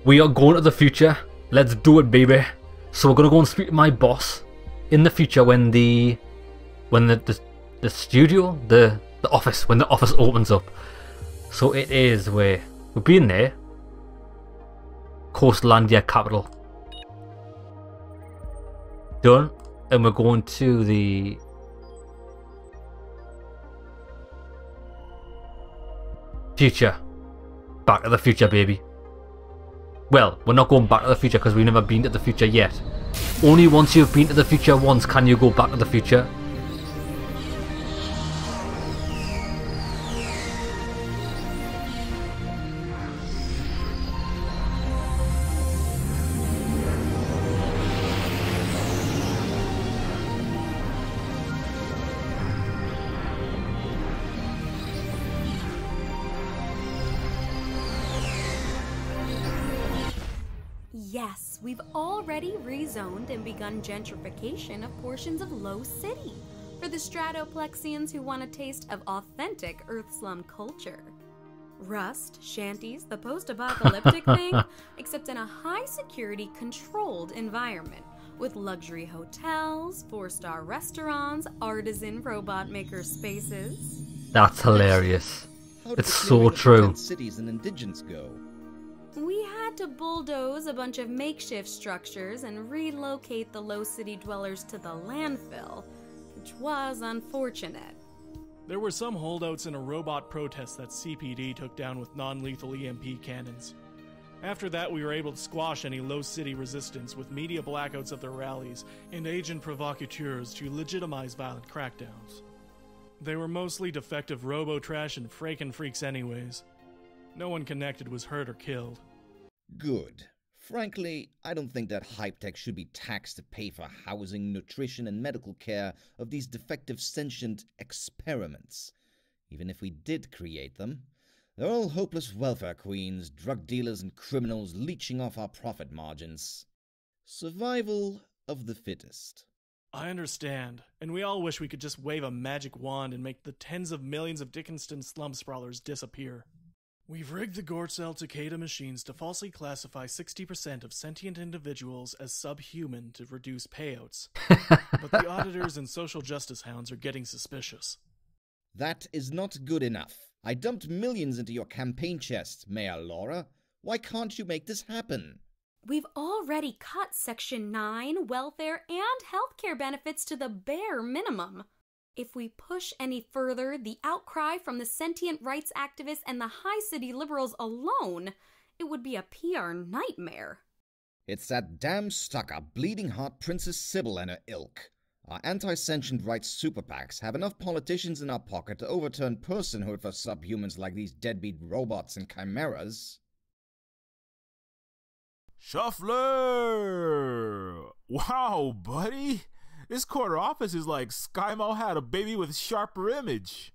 We are going to the future. Let's do it, baby. So we're gonna go and speak to my boss in the future when the studio, the office, when the office opens up. So it is where we've been there. Coastlandia capital. Done. And we're going to the future. Back to the future, baby. Well, we're not going back to the future because we've never been to the future yet. Only once you've been to the future once can you go back to the future. Yes, we've already rezoned and begun gentrification of portions of Low City for the Stratoplexians who want a taste of authentic Earth slum culture. Rust, shanties, the post-apocalyptic thing, except in a high-security, controlled environment with luxury hotels, 4-star restaurants, artisan robot maker spaces. That's hilarious. It's so true. Cities and indigents go. We had to bulldoze a bunch of makeshift structures and relocate the Low City dwellers to the landfill, which was unfortunate. There were some holdouts in a robot protest that CPD took down with non-lethal EMP cannons. After that, we were able to squash any Low City resistance with media blackouts of their rallies and agent provocateurs to legitimize violent crackdowns. They were mostly defective robo-trash and frakin' freaks anyways. No one connected was hurt or killed. Good. Frankly, I don't think that hype tech should be taxed to pay for housing, nutrition, and medical care of these defective sentient experiments. Even if we did create them, they're all hopeless welfare queens, drug dealers, and criminals leeching off our profit margins. Survival of the fittest. I understand, and we all wish we could just wave a magic wand and make the tens of millions of Dickinston slum sprawlers disappear. We've rigged the Gortzel Takeda machines to falsely classify 60% of sentient individuals as subhuman to reduce payouts. But the auditors and social justice hounds are getting suspicious. That is not good enough. I dumped millions into your campaign chest, Mayor Laura. Why can't you make this happen? We've already cut Section 9 welfare and healthcare benefits to the bare minimum. If we push any further, the outcry from the sentient rights activists and the high city liberals alone, it would be a PR nightmare. It's that damn stuck-up, bleeding heart Princess Sybil and her ilk. Our anti-sentient rights super PACs have enough politicians in our pocket to overturn personhood for subhumans like these deadbeat robots and chimeras. Shuffler! Wow, buddy! This corner office is like SkyMo had a baby with sharper image.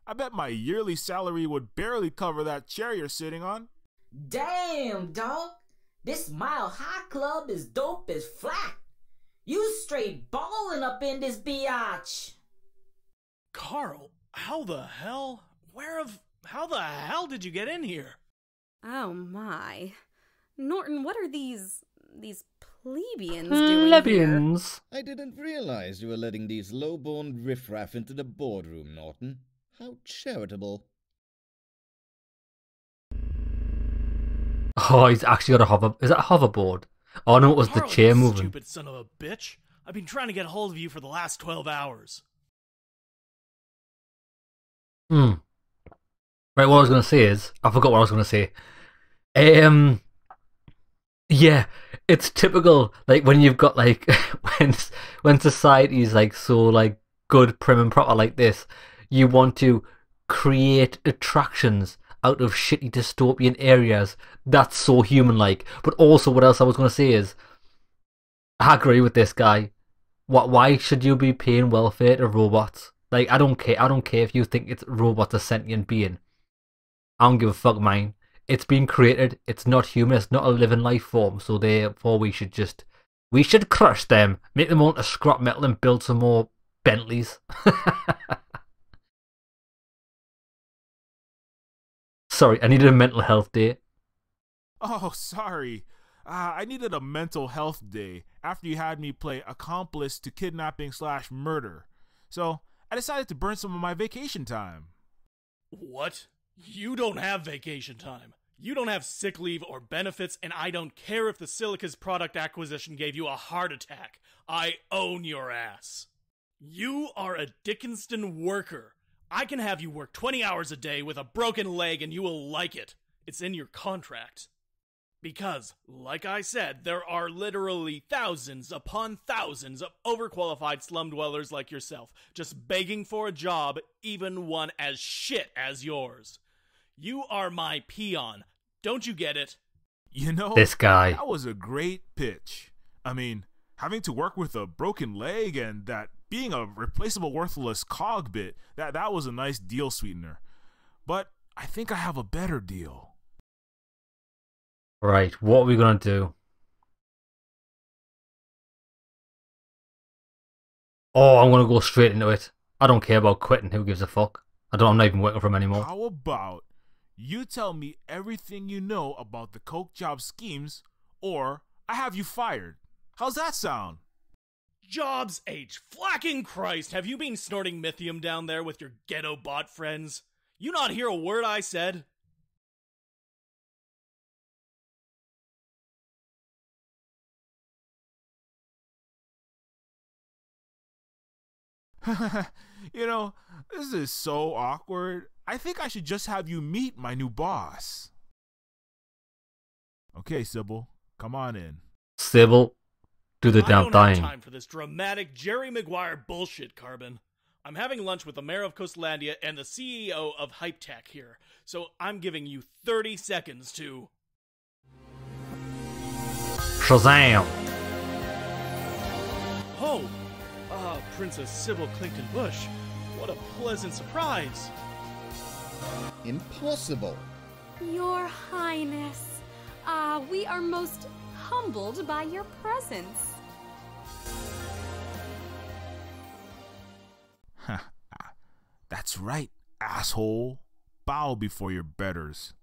I bet my yearly salary would barely cover that chair you're sitting on. Damn, dog. This Mile High Club is dope as flat. You straight ballin' up in this biatch. Carl, how the hell did you get in here? Oh my. Norton, what are these plebeians doing here? I didn't realize you were letting these low-born riffraff into the boardroom, Norton. How charitable. Oh, he's actually got a hover... Is that a hoverboard? Oh no, it was the Carl, chair you moving. Stupid son of a bitch. I've been trying to get a hold of you for the last 12 hours. Right, what I was going to say is... I forgot what I was going to say. Yeah, it's typical, like, when you've got, like, when society's, like, so, like, good, prim and proper like this, you want to create attractions out of shitty dystopian areas. That's so human-like. But also, what else I was going to say is, I agree with this guy. Why should you be paying welfare to robots? Like, I don't care. I don't care if you think it's robots a sentient being. I don't give a fuck, mine. It's been created. It's not human. It's not a living life form. So therefore, we should crush them, make them all into scrap metal, and build some more Bentleys. Sorry, I needed a mental health day. Oh, sorry. I needed a mental health day after you had me play accomplice to kidnapping/murder. So I decided to burn some of my vacation time. What? You don't have vacation time. You don't have sick leave or benefits, and I don't care if the Silica's product acquisition gave you a heart attack. I own your ass. You are a Dickinston worker. I can have you work 20 hours a day with a broken leg and you will like it. It's in your contract. Because, like I said, there are literally thousands upon thousands of overqualified slum dwellers like yourself, just begging for a job, even one as shit as yours. You are my peon. Don't you get it? You know, This guy. that was a great pitch. I mean, having to work with a broken leg and that being a replaceable worthless cog bit, that was a nice deal sweetener. But I think I have a better deal. Right, what are we gonna do? Oh, I'm gonna go straight into it. I don't care about quitting. Who gives a fuck? I'm not even working for him anymore. How about you tell me everything you know about the coke job schemes, or I have you fired? How's that sound? Jobs H. Flacking Christ, have you been snorting mithium down there with your ghetto bot friends? You not hear a word I said? You know, this is so awkward. I think I should just have you meet my new boss. Okay, Sybil, come on in. Sybil, do the damn I don't have thing. time for this dramatic Jerry Maguire bullshit, Carbon. I'm having lunch with the mayor of Coastlandia and the CEO of Hype Tech here, so I'm giving you 30 seconds to... Shazam! Oh! Princess Sybil Clington Bush. What a pleasant surprise! Impossible! Your Highness, we are most humbled by your presence. That's right, asshole. Bow before your betters.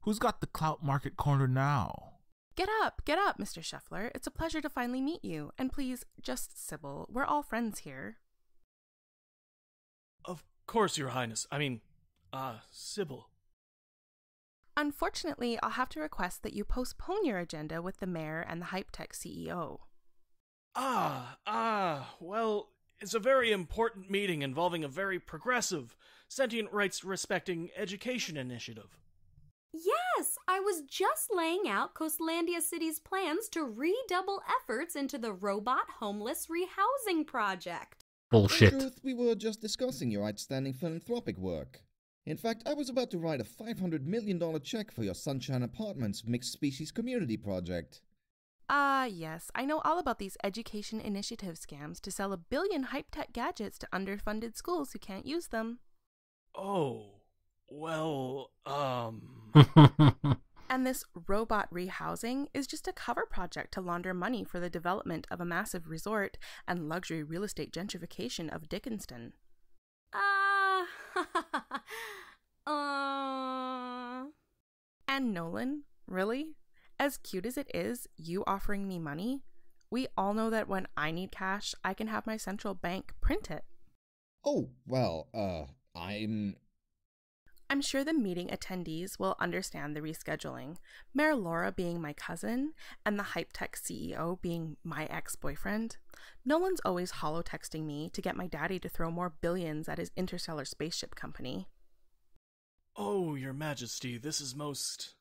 Who's got the clout market corner now? Get up, Mr. Scheffler. It's a pleasure to finally meet you. And please, just Sybil. We're all friends here. Of course, Your Highness. I mean, Sybil. Unfortunately, I'll have to request that you postpone your agenda with the mayor and the Hype Tech CEO. Well, it's a very important meeting involving a very progressive, sentient rights-respecting education initiative. Yes, I was just laying out Coastlandia City's plans to redouble efforts into the robot homeless rehousing project. Bullshit. In truth, we were just discussing your outstanding philanthropic work. In fact, I was about to write a $500 million check for your Sunshine Apartments mixed species community project. Yes, I know all about these education initiative scams to sell 1 billion Hype Tech gadgets to underfunded schools who can't use them. Oh, well, And this robot rehousing is just a cover project to launder money for the development of a massive resort and luxury real estate gentrification of Dickinston. And Nolan, really? As cute as it is, you offering me money? We all know that when I need cash, I can have my central bank print it. Oh, well, I'm sure the meeting attendees will understand the rescheduling. Mayor Laura being my cousin, and the Hype Tech CEO being my ex-boyfriend. Nolan's always holotexting me to get my daddy to throw more billions at his interstellar spaceship company. Oh, Your Majesty, this is most...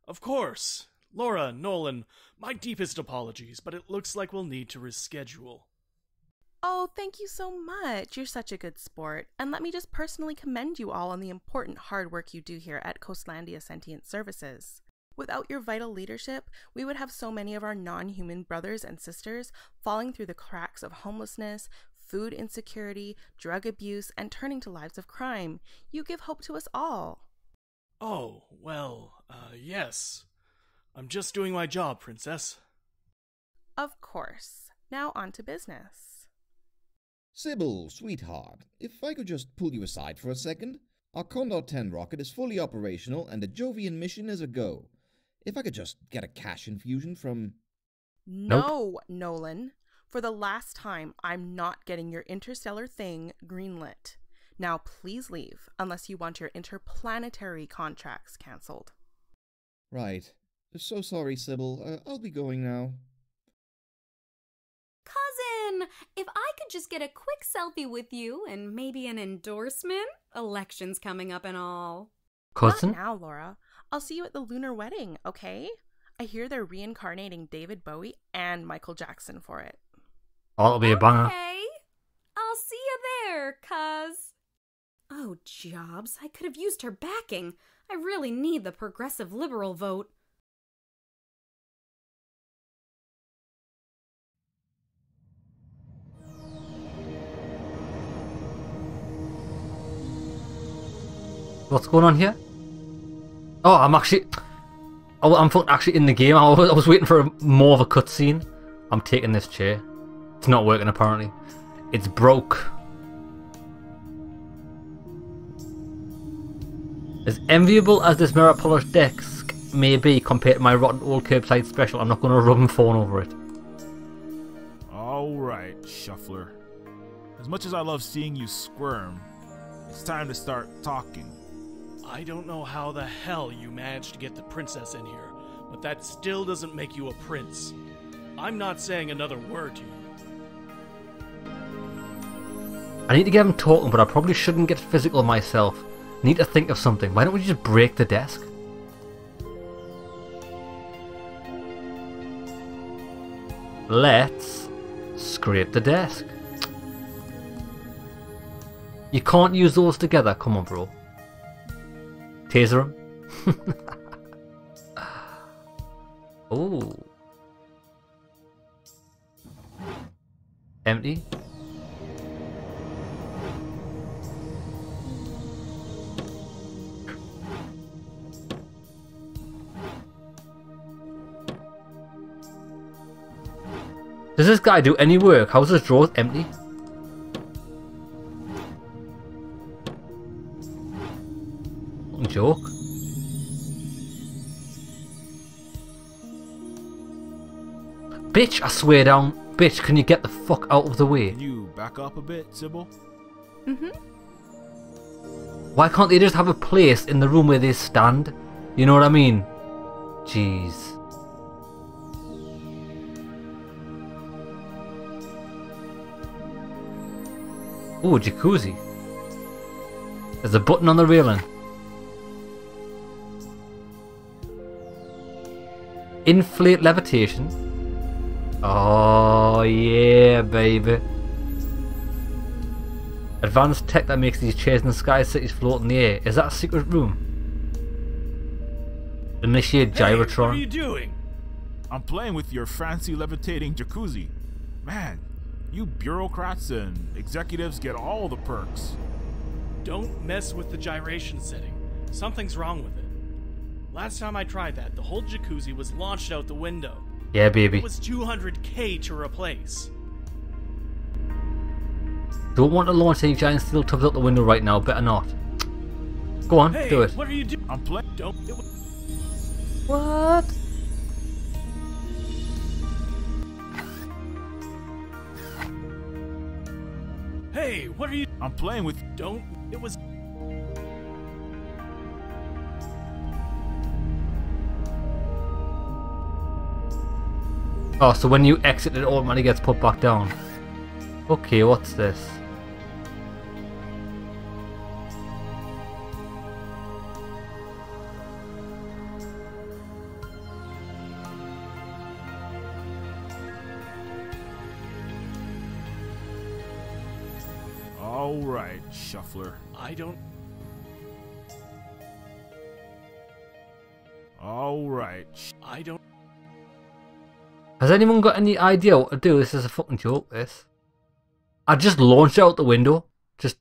Of course. Laura, Nolan, my deepest apologies, but it looks like we'll need to reschedule. Oh, thank you so much. You're such a good sport. And let me just personally commend you all on the important hard work you do here at Coastlandia Sentient Services. Without your vital leadership, we would have so many of our non-human brothers and sisters falling through the cracks of homelessness, food insecurity, drug abuse, and turning to lives of crime. You give hope to us all. Oh, well, yes. I'm just doing my job, Princess. Of course. Now on to business. Sybil, sweetheart, if I could just pull you aside for a second. Our Condor 10 rocket is fully operational and the Jovian mission is a go. If I could just get a cash infusion from... No, Nolan. For the last time, I'm not getting your interstellar thing greenlit. Now please leave, unless you want your interplanetary contracts cancelled. Right. So sorry, Sybil. I'll be going now. Cousin, if I could just get a quick selfie with you and maybe an endorsement? Election's coming up and all. Cousin? Not now, Laura. I'll see you at the lunar wedding, okay? I hear they're reincarnating David Bowie and Michael Jackson for it. Oh, that'll be a banger. Okay. I'll see you there, cuz. Oh, Jobs, I could have used her backing. I really need the progressive liberal vote. What's going on here? Oh, I'm actually in the game. I was waiting for more of a cutscene. I'm taking this chair. It's not working apparently. It's broke. As enviable as this mirror polished desk may be compared to my rotten old curbside special, I'm not going to rub my phone over it. Alright, Shuffler. As much as I love seeing you squirm, it's time to start talking. I don't know how the hell you managed to get the princess in here, but that still doesn't make you a prince. I'm not saying another word to you. I need to get him talking, but I probably shouldn't get physical myself. Need to think of something. Why don't we just break the desk? Let's scrape the desk. You can't use those together. Come on, bro. Taser him. Oh. Empty. Does this guy do any work? How's his drawers empty? Fucking joke. Bitch, I swear down. Bitch, can you get the fuck out of the way? Can you back up a bit, Sybil? Why can't they just have a place in the room where they stand? You know what I mean? Jeez. Ooh, jacuzzi. There's a button on the railing. Inflate levitation. Oh yeah, baby. Advanced tech that makes these chairs in the sky cities float in the air. Is that a secret room? Initiate gyrotron. Hey, what are you doing? I'm playing with your fancy levitating jacuzzi. Man, you bureaucrats and executives get all the perks. Don't mess with the gyration setting. Something's wrong with it. Last time I tried that, the whole jacuzzi was launched out the window. Yeah, baby. It was $200K to replace. Don't want to launch any giant steel tubs out the window right now. Better not. Go on, Hey, do it. what are you doing? I'm playing. Don't. What? Hey, what are you? I'm playing with. Don't. It was. Oh, so when you exit, it automatically gets put back down. Okay, what's this? Alright, Shuffler. I don't. Alright. I don't. Has anyone got any idea what to do? This is a fucking joke, this. I just launched out the window. Just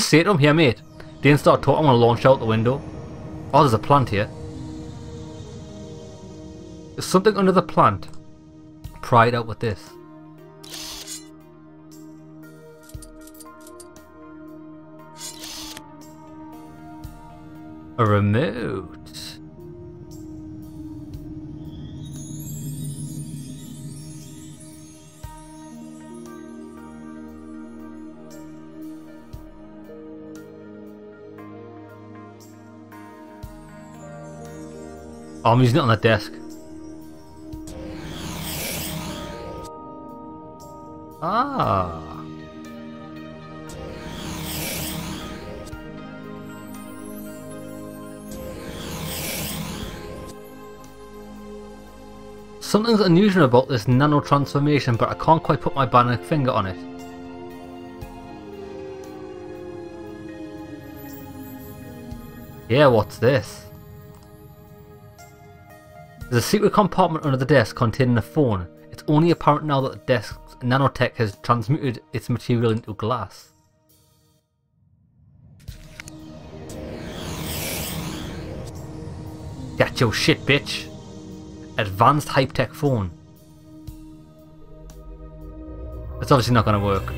say to him, here mate. Didn't start talking, I'm gonna launch out the window. Oh, there's a plant here. There's something under the plant. Pry it out with this. A remote. Oh, I'm using it on the desk. Ah. Something's unusual about this nano transformation, but I can't quite put my bionic finger on it. Yeah, what's this? There's a secret compartment under the desk containing a phone. It's only apparent now that the desk's nanotech has transmuted its material into glass. Get your shit, bitch! Advanced hype-tech phone. It's obviously not going to work.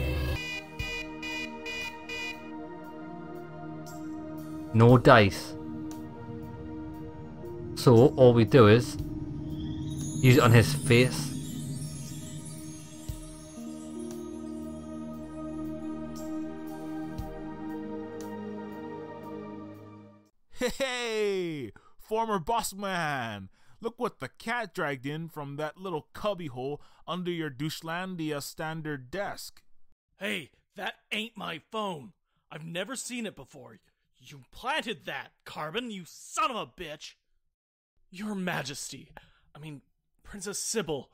No dice. So all we do is use it on his face. Hey, former boss man! Look what the cat dragged in from that little cubbyhole under your Coastlandia standard desk. Hey, that ain't my phone. I've never seen it before. You planted that, Carbon, you son of a bitch! Your Majesty, Princess Sybil,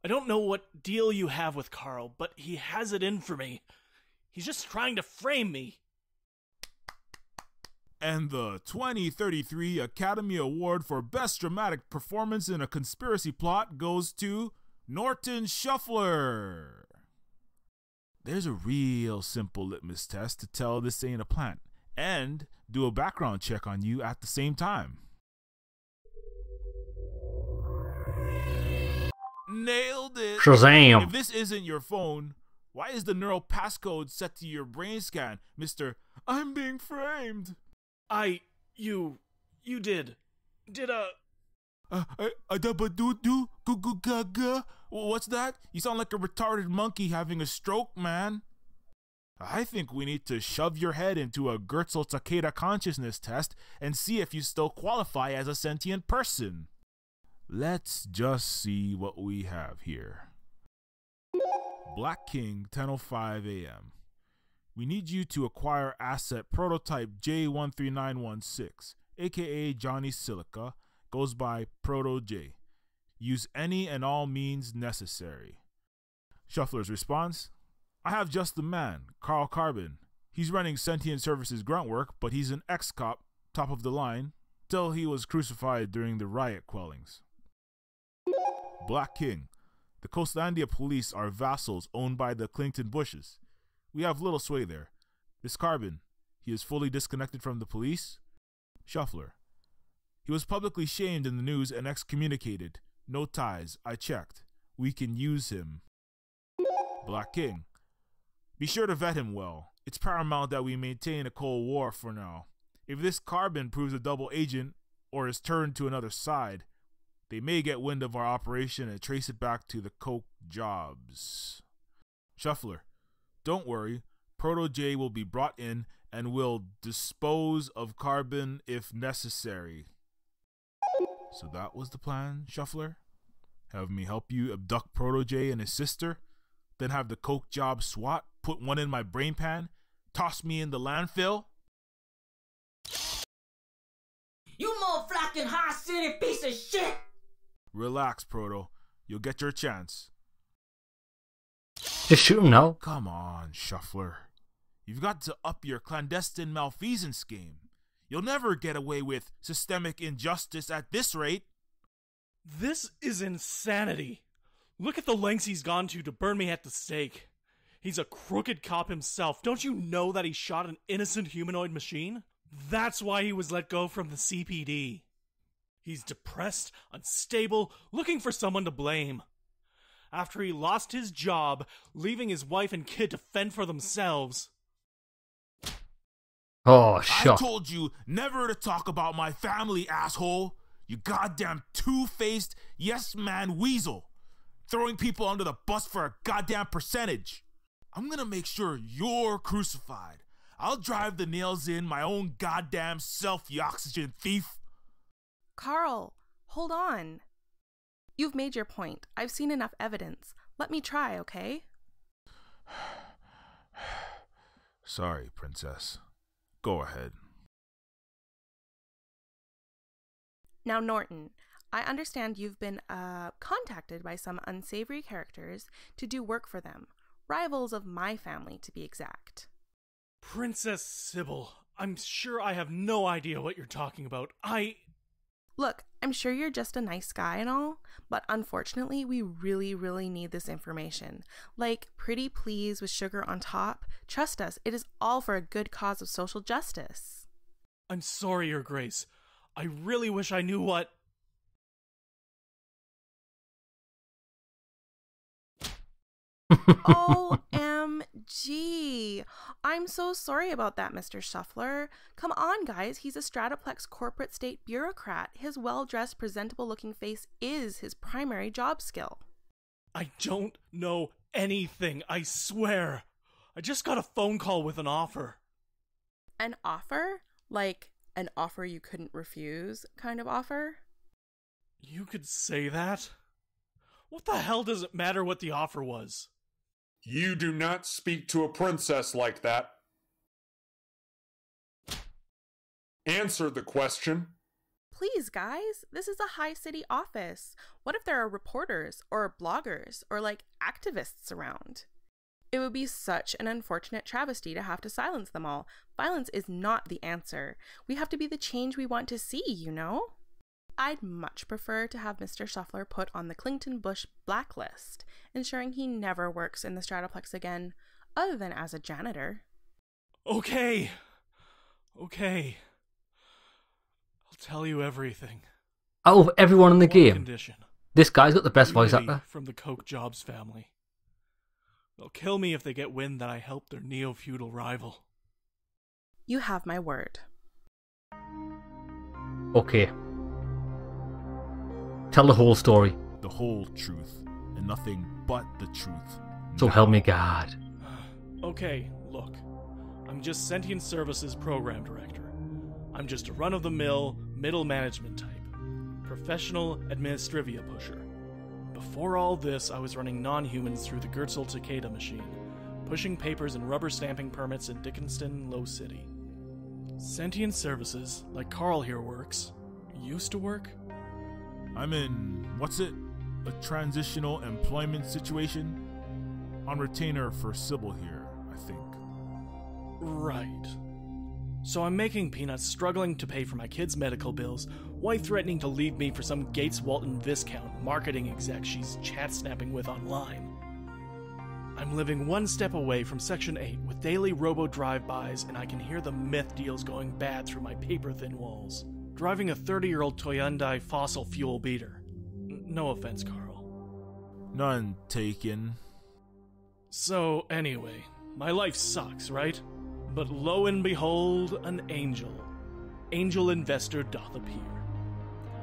I don't know what deal you have with Carl, but he has it in for me. He's just trying to frame me. And the 2033 Academy Award for Best Dramatic Performance in a Conspiracy Plot goes to Norton Shuffler. There's a real simple litmus test to tell this ain't a plant, and do a background check on you at the same time. Nailed it! Shazam! If this isn't your phone, why is the neural passcode set to your brain scan, Mr. I'm being framed? You did a... What's that? You sound like a retarded monkey having a stroke, man. I think we need to shove your head into a Gertzel Takeda consciousness test and see if you still qualify as a sentient person. Let's just see what we have here. Black King, 10:05 a.m. We need you to acquire asset prototype J13916, aka Johnny Silica, goes by Proto J. Use any and all means necessary. Shuffler's response: I have just the man, Carl Carbon. He's running Sentient Services grunt work, but he's an ex-cop, top of the line, till he was crucified during the riot quellings. Black King. The Coastlandia police are vassals owned by the Clington Bushes. We have little sway there. This Carbon, he is fully disconnected from the police. Shuffler. He was publicly shamed in the news and excommunicated. No ties. I checked. We can use him. Black King. Be sure to vet him well. It's paramount that we maintain a Cold War for now. If this Carbon proves a double agent or is turned to another side, they may get wind of our operation and trace it back to the Coke jobs. Shuffler. Don't worry, Proto J will be brought in and will dispose of Carbon if necessary. So that was the plan, Shuffler? Have me help you abduct Proto J and his sister, then have the Coke job SWAT put one in my brain pan, toss me in the landfill? You motherfucking high city piece of shit! Relax, Proto. You'll get your chance. Just shoot him now. Come on, Shuffler. You've got to up your clandestine malfeasance game. You'll never get away with systemic injustice at this rate. This is insanity. Look at the lengths he's gone to burn me at the stake. He's a crooked cop himself. Don't you know that he shot an innocent humanoid machine? That's why he was let go from the CPD. He's depressed, unstable, looking for someone to blame. After he lost his job, leaving his wife and kid to fend for themselves. Oh, shut. I told you never to talk about my family, asshole. You goddamn two-faced yes-man weasel. Throwing people under the bus for a goddamn percentage. I'm gonna make sure you're crucified. I'll drive the nails in my own goddamn self, you oxygen thief. Carl, Hold on. You've made your point. I've seen enough evidence. Let me try, okay? Sorry, Princess. Go ahead. Now, Norton, I understand you've been contacted by some unsavory characters to do work for them. Rivals of my family, to be exact. Princess Sybil, I'm sure I have no idea what you're talking about. Look, I'm sure you're just a nice guy and all, but unfortunately, we really need this information. Like, pretty please with sugar on top. Trust us, it is all for a good cause of social justice. I'm sorry, Your Grace. I really wish I knew what... OMG. I'm so sorry about that, Mr. Shuffler. Come on, guys. He's a Stratoplex corporate state bureaucrat. His well-dressed, presentable-looking face is his primary job skill. I don't know anything, I swear. I just got a phone call with an offer. An offer? Like an offer you couldn't refuse kind of offer? You could say that? What the hell does it matter what the offer was? You do not speak to a princess like that. Answer the question. Please, guys, this is a high city office. What if there are reporters or bloggers or like activists around? It would be such an unfortunate travesty to have to silence them all. Violence is not the answer. We have to be the change we want to see, you know? I'd much prefer to have Mr. Shuffler put on the Clington Bush blacklist, ensuring he never works in the Stratoplex again, other than as a janitor. Okay. I'll tell you everything. Out of everyone in the One game, condition. this guy's got the best voice Immunity actor. from the Koch Jobs family. They'll kill me if they get wind that I helped their neo-feudal rival. You have my word. Okay. Tell the whole story. The whole truth, and nothing but the truth. So help me God. Okay, look. I'm just Sentient Services Program Director. I'm just a run-of-the-mill, middle management type. Professional administrivia pusher. Before all this, I was running non-humans through the Gertzel Takeda machine, pushing papers and rubber stamping permits in Dickinston, Low City. Sentient Services, like Carl here works, used to work. I'm in, what's it? A transitional employment situation? On retainer for Sybil here, I think. Right. So I'm making peanuts, struggling to pay for my kids' medical bills, wife threatening to leave me for some Gates Walton Viscount marketing exec she's chat-snapping with online. I'm living one step away from Section 8 with daily robo-drive-bys, and I can hear the myth deals going bad through my paper-thin walls. Driving a 30-year-old Hyundai fossil fuel beater. No offense, Carl. None taken. So, anyway, my life sucks, right? But lo and behold, an angel investor doth appear.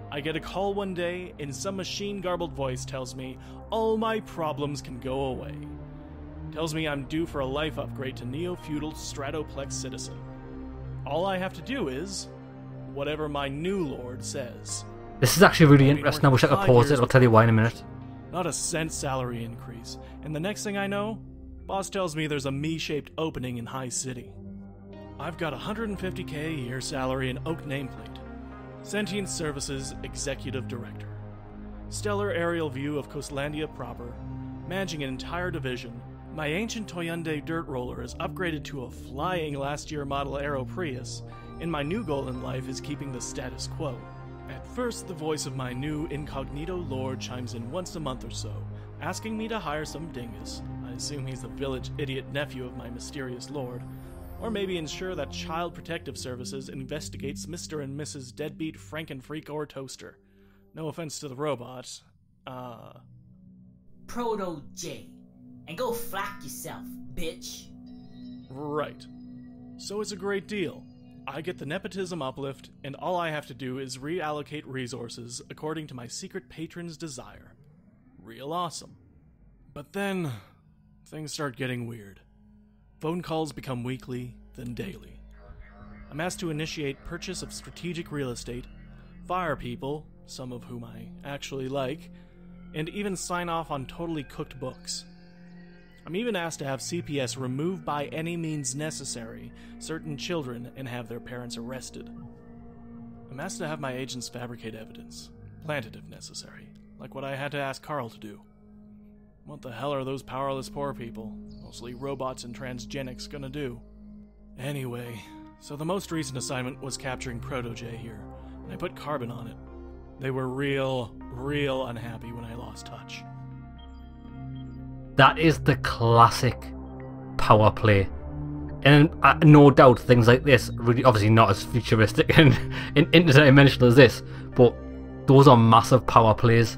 I get a call one day, and some machine-garbled voice tells me all my problems can go away. Tells me I'm due for a life upgrade to Neofeudal Stratoplex citizen. All I have to do is whatever my new lord says. This is actually really interesting. I wish I could pause it. I'll tell you why in a minute. Not a cent salary increase. And the next thing I know, boss tells me there's a me-shaped opening in High City. I've got $150K a year salary and oak nameplate. Sentient Services Executive Director. Stellar aerial view of Coastlandia proper. Managing an entire division. My ancient Hyundai dirt roller is upgraded to a flying last year model Aero Prius, and my new goal in life is keeping the status quo. At first, the voice of my new incognito lord chimes in once a month or so, asking me to hire some dingus. I assume he's the village idiot nephew of my mysterious lord. Or maybe ensure that Child Protective Services investigates Mr. and Mrs. Deadbeat Frankenfreak or Toaster. No offense to the robot. Proto J. And go flack yourself, bitch. Right. So it's a great deal. I get the nepotism uplift, and all I have to do is reallocate resources according to my secret patron's desire. Real awesome. But then, things start getting weird. Phone calls become weekly, then daily. I'm asked to initiate purchase of strategic real estate, fire people, some of whom I actually like, and even sign off on totally cooked books. I'm even asked to have CPS remove by any means necessary certain children and have their parents arrested. I'm asked to have my agents fabricate evidence, plant it if necessary, like what I had to ask Carl to do. What the hell are those powerless poor people, mostly robots and transgenics, gonna do? Anyway, so the most recent assignment was capturing Proto-J here, and I put Carbon on it. They were real unhappy when I lost touch. That is the classic power play. And no doubt things like this, really obviously not as futuristic and interdimensional as this, but those are massive power plays.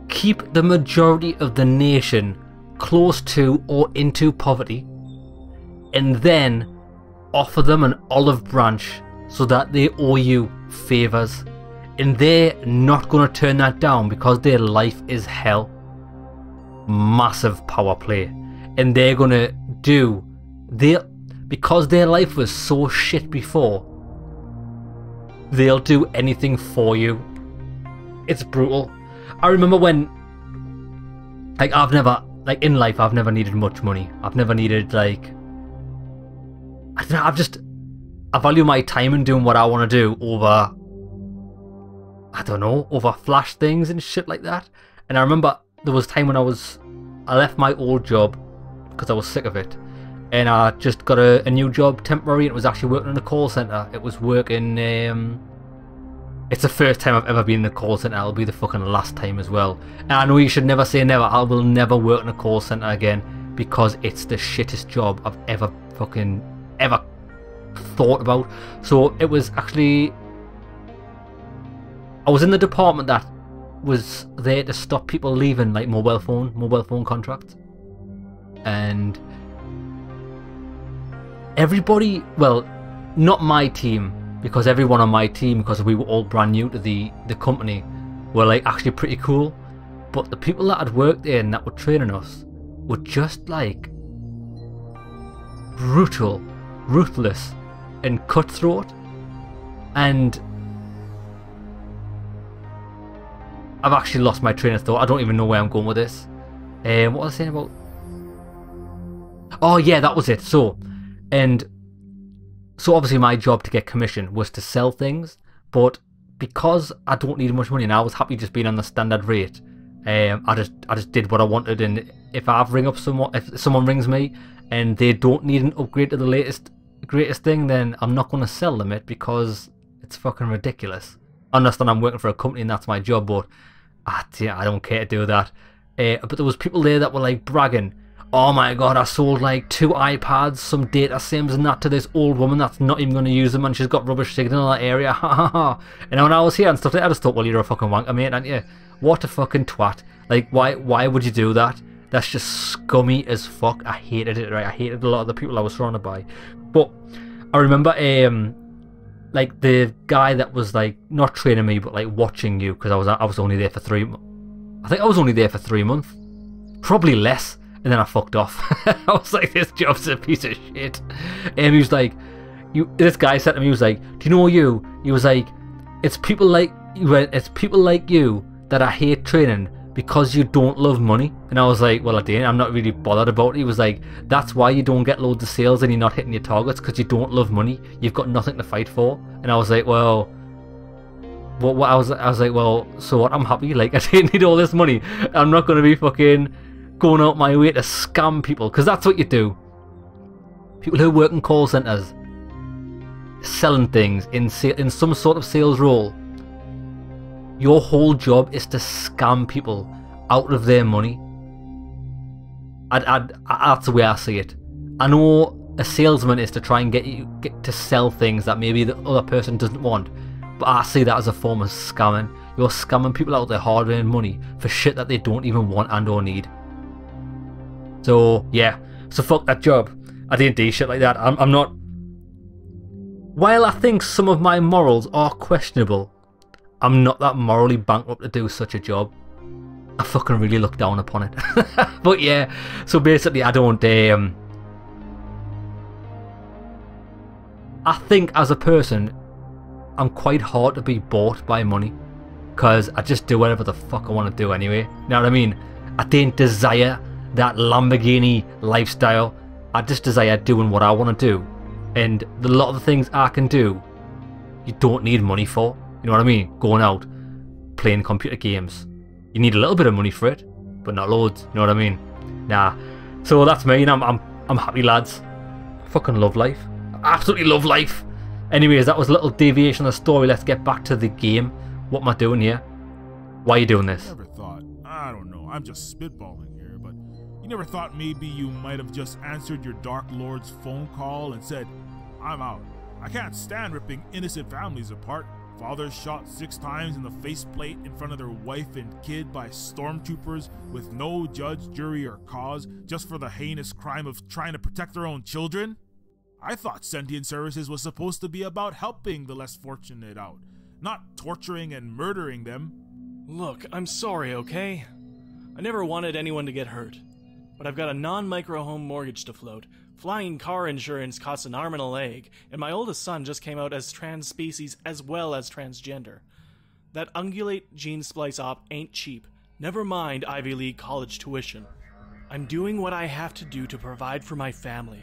Keep the majority of the nation close to or into poverty, and then offer them an olive branch so that they owe you favours. And they're not going to turn that down because their life is hell. Massive power play. And they're going to do... because their life was so shit before, they'll do anything for you. It's brutal. I remember when... in life, I've never needed much money. I've never needed, I value my time in doing what I want to do over... over flash things and shit like that. And I remember there was a time when I left my old job because I was sick of it, and I just got a new job, temporary, and it was actually working in a call centre. It was working, it's the first time I've ever been in a call centre. It'll be the fucking last time as well. And I know you should never say never. I will never work in a call centre again because it's the shittest job I've ever thought about. So it was actually... I was in the department that was there to stop people leaving mobile phone contracts. And everybody, well, not my team, because everyone on my team, because we were all brand new to the company, were actually pretty cool. But the people that had worked there and that were training us were just brutal, ruthless, and cutthroat. And I've actually lost my train of thought. I don't even know where I'm going with this. What was I saying about... Oh yeah, that was it. So obviously my job to get commission was to sell things, but because I don't need much money and I was happy just being on the standard rate, I just did what I wanted. And if someone rings me and they don't need an upgrade to the greatest thing, then I'm not going to sell them it because it's fucking ridiculous. I understand I'm working for a company and that's my job, but I don't care to do that. But there was people there that were bragging, oh my god, I sold 2 iPads, some data sims and that to this old woman that's not even going to use them, and she's got rubbish signal in that area, ha ha ha. And when I was here and stuff like that, I just thought, well, you're a fucking wanker, mate, aren't you? What a fucking twat. Why would you do that? That's just scummy as fuck. I hated it, right? I hated a lot of the people I was surrounded by. But I remember the guy that was not training me but watching you, because I was only there for 3 months. I think I was only there for 3 months, probably less, and then I fucked off. I was like, this job's a piece of shit. And he was this guy said to me, he was like, do you know you? He was like, it's people like you that I hate training because you don't love money. And I was like, well, I'm not really bothered about it. He was like, that's why you don't get loads of sales and you're not hitting your targets, because you don't love money. You've got nothing to fight for. And I was like, well, I was like, well, so what? I'm happy. I didn't need all this money. I'm not going to be fucking going out my way to scam people, because that's what you do. People who work in call centres, selling things in some sort of sales role, your whole job is to scam people out of their money. That's the way I see it. I know a salesman is to try and get to sell things that maybe the other person doesn't want, but I see that as a form of scamming. You're scamming people out of their hard-earned money for shit that they don't even want and or need. So yeah, so fuck that job. I didn't do shit like that. I'm not... While I think some of my morals are questionable, I'm not that morally bankrupt to do such a job. I fucking really look down upon it. But yeah, so basically I don't... I think as a person, I'm quite hard to be bought by money, because I just do whatever the fuck I want to do anyway. You know what I mean? I don't desire that Lamborghini lifestyle. I just desire doing what I want to do. And a lot of the things I can do, you don't need money for. You know what I mean? Going out, playing computer games. You need a little bit of money for it, but not loads. You know what I mean? Nah. So that's me, and I'm happy, lads. Fucking love life. Absolutely love life. Anyways, that was a little deviation of the story. Let's get back to the game. What am I doing here? Why are you doing this? Never thought, I don't know, I'm just spitballing here, but you never thought maybe you might have just answered your Dark Lord's phone call and said, I'm out. I can't stand ripping innocent families apart. Fathers shot 6 times in the faceplate in front of their wife and kid by stormtroopers with no judge, jury, or cause just for the heinous crime of trying to protect their own children? I thought Sentient Services was supposed to be about helping the less fortunate out, not torturing and murdering them. Look, I'm sorry, okay? I never wanted anyone to get hurt. But I've got a non-micro home mortgage to float, flying car insurance costs an arm and a leg, and my oldest son just came out as trans species as well as transgender. That ungulate gene splice op ain't cheap, never mind Ivy League college tuition. I'm doing what I have to do to provide for my family,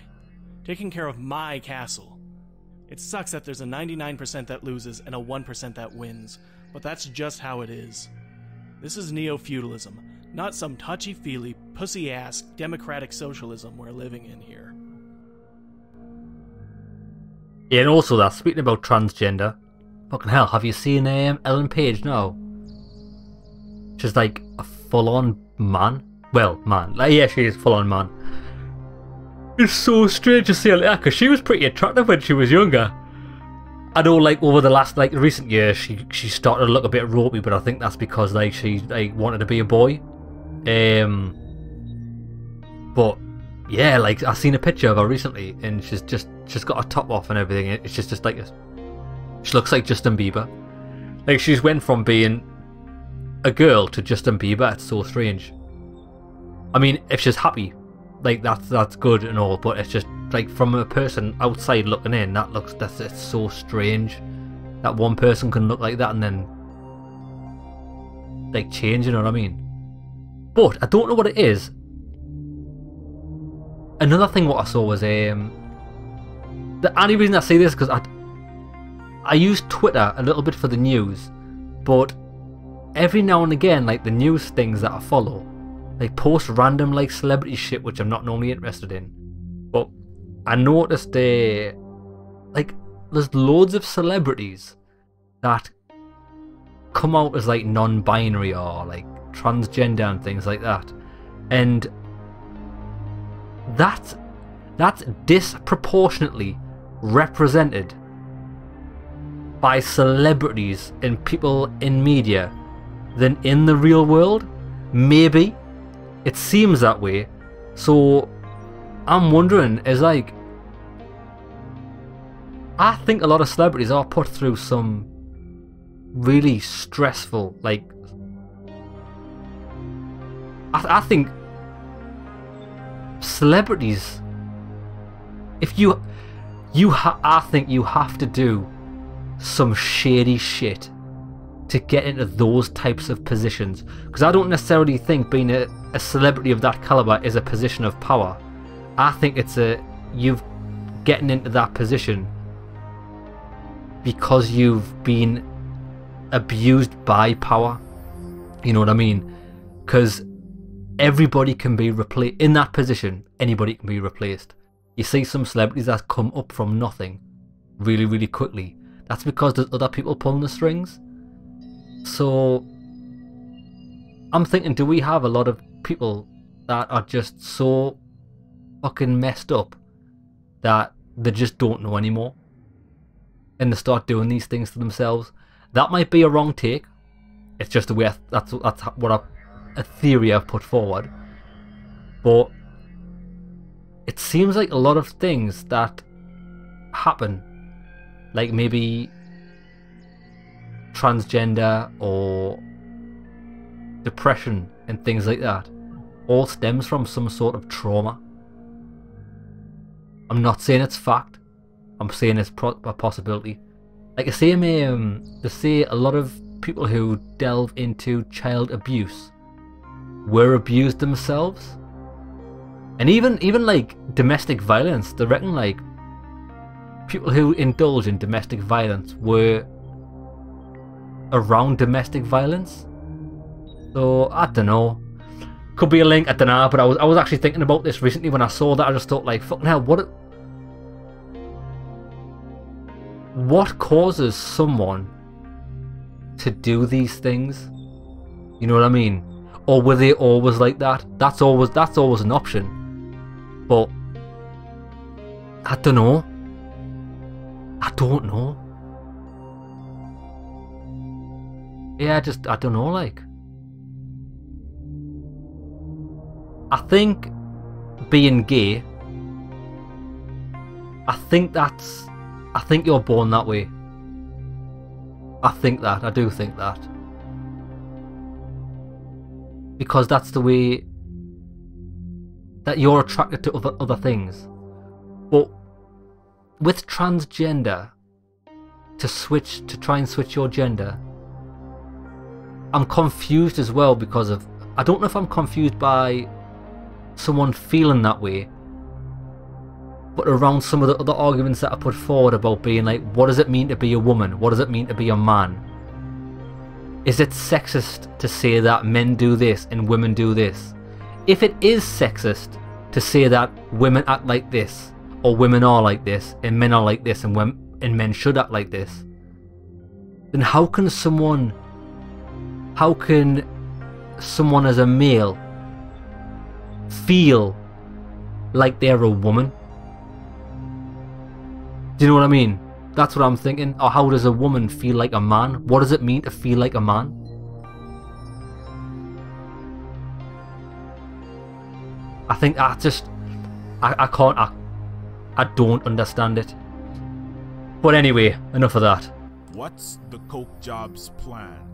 taking care of my castle. It sucks that there's a 99% that loses and a 1% that wins, but that's just how it is. This is neo-feudalism, not some touchy-feely, pussy-ass democratic socialism we're living in here. Yeah, and also that, speaking about transgender, fucking hell, have you seen Ellen Page now? She's like a full-on man. Well, man. Like, yeah, she is full-on man. It's so strange to see her like that, because she was pretty attractive when she was younger. I know, like, over the last, like, recent years, she started to look a bit ropey, but I think that's because, like, she, like, wanted to be a boy. But, yeah, like, I seen a picture of her recently, and she's got her top off and everything. It's just like, she looks like Justin Bieber. Like, she's went from being a girl to Justin Bieber. It's so strange. I mean, if she's happy, like, that's good and all, but it's just, like, from a person outside looking in, it's so strange that one person can look like that and then, like, change, you know what I mean? But I don't know what it is. Another thing what I saw was the only reason I say this is because I use Twitter a little bit for the news, but every now and again, like, the news things that I follow, they post random, like, celebrity shit which I'm not normally interested in. But I noticed like, there's loads of celebrities that come out as, like, non-binary or, like, transgender and things like that, and that's disproportionately represented by celebrities and people in media than in the real world. Maybe it seems that way. So I'm wondering, is, like, I think a lot of celebrities are put through some really stressful, like, I think celebrities, if I think you have to do some shady shit to get into those types of positions, because I don't necessarily think being a celebrity of that caliber is a position of power. I think it's you've getting into that position because you've been abused by power. You know what I mean? Because everybody can be replaced in that position. Anybody can be replaced. You see some celebrities that come up from nothing really, really quickly. That's because there's other people pulling the strings. So I'm thinking, do we have a lot of people that are just so fucking messed up that they just don't know anymore, and they start doing these things to themselves? That might be a wrong take. It's just the way that's what a theory I've put forward. But it seems like a lot of things that happen, like maybe transgender or depression and things like that, all stems from some sort of trauma. I'm not saying it's fact. I'm saying it's a possibility. Like they say a lot of people who delve into child abuse were abused themselves. And even like domestic violence, they reckon like people who indulge in domestic violence were around domestic violence. So I don't know. Could be a link, I don't know, but I was actually thinking about this recently when I saw that. I just thought like, fucking hell, what causes someone to do these things? You know what I mean? Or were they always like that? That's always an option. But I don't know. I don't know. Yeah, I don't know, like. I think being gay, I think you're born that way. I do think that. Because that's the way that you're attracted to other things. But with transgender, to try and switch your gender, I'm confused as well because of, I don't know if I'm confused by someone feeling that way, but around some of the other arguments that I put forward about being like, what does it mean to be a woman? What does it mean to be a man? Is it sexist to say that men do this and women do this? If it is sexist to say that women act like this, or women are like this, and men are like this, and men should act like this, then how can someone as a male feel like they're a woman? Do you know what I mean? That's what I'm thinking. Or how does a woman feel like a man? What does it mean to feel like a man? I think I don't understand it. But anyway, enough of that. What's the Coke Jobs plan?